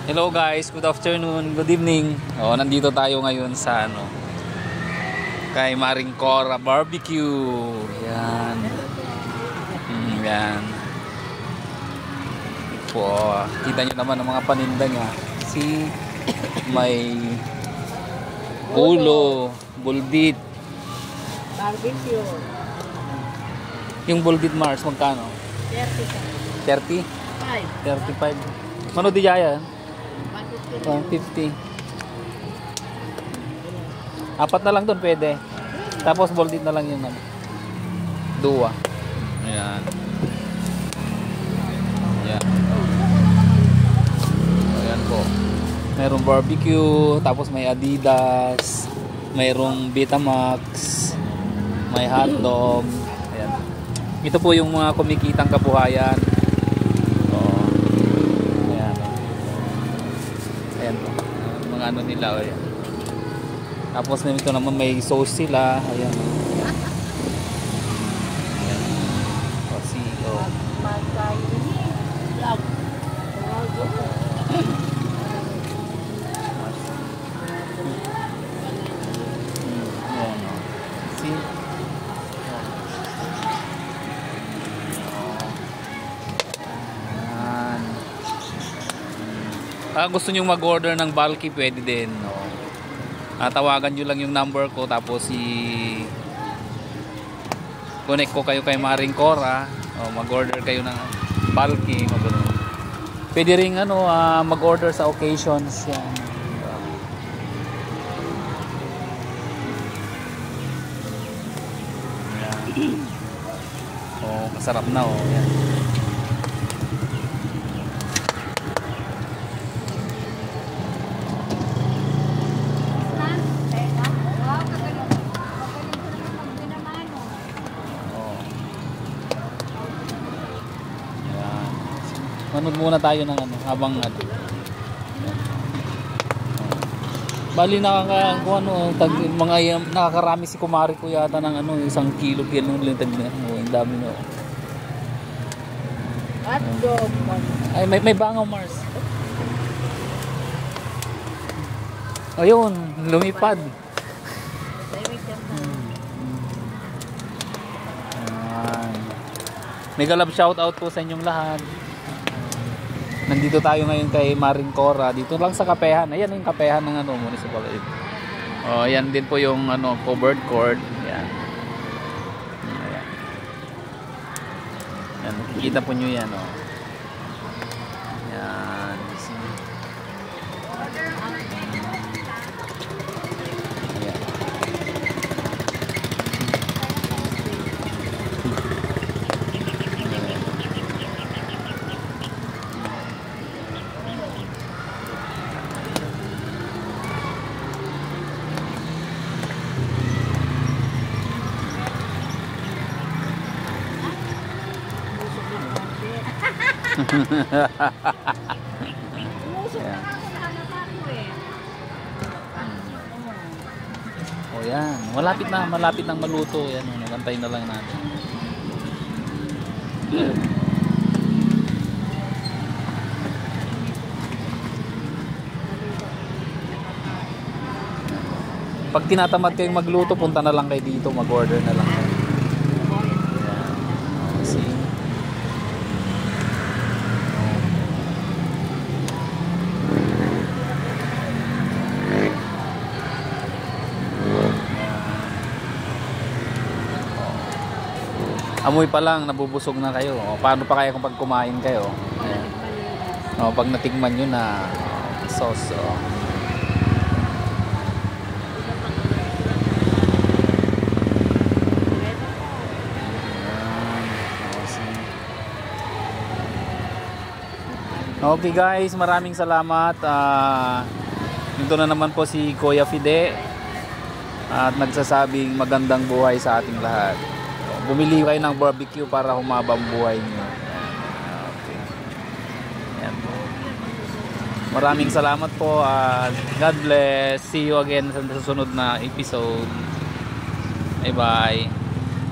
Hello guys, good afternoon, good evening. Nandito tayo ngayon sa kay Maring Cora Barbecue. Yan. Yan. Po, kita nyo naman ang mga paninda niya. May ulo, buldit. Barbecue. Yung buldit Mars, magkano? 30? 35. Mano di jaya? 150. Apat na lang doon pwede. Tapos buldit na lang yun. Dua. Ayan. Ayan. Ayan po. Merong barbecue, tapos may Adidas, mayroong Betamax, may hotdog. Ayan. Ito po yung mga kumikitang kabuhayan. Ayan. Ayan po. Mga ano nila. Ayan. Tapos nito naman may sauce sila. Ayan. Gusto nyo mag-order ng bulky, pwede din. Tawagan nyo lang yung number ko, tapos connect ko kayo kay Maring Cora. Mag-order kayo ng bulky. Pwede rin mag-order sa occasions. Yan. Masarap na. Yan. Manood muna tayo ng habang bali nakakarami si kumari ko yata ng 1 kilo ng lintag na. Ang dami na. Hotdog. Ay may bangaw Mars. Ayun, lumipad. Mega love shoutout po sa inyong lahat. Nandito tayo ngayon kay Maring Cora. Dito lang sa kapehan. Ayan yung kapehan ng municipal aid. Ayan din po yung covered court. Ayan. Ayan. Ayan, makikita po nyo yan. Ayan. Yan. Malapit nang maluto. Yan, antayin na lang natin. Pag tinatamad kayong magluto, punta na lang kayo dito, mag-order na lang kayo. Amoy pa lang, nabubusog na kayo. Paano pa kaya kung pag kumain kayo? Pag natikman nyo na sauce. Okay guys, maraming salamat. Ito na naman po si Kuya Fide at nagsasabing magandang buhay sa ating lahat. Bumili kayo ng barbecue para humaba ang buhay niyo. Okay. Ayan po. Maraming salamat po at God bless. See you again sa susunod na episode. Bye bye.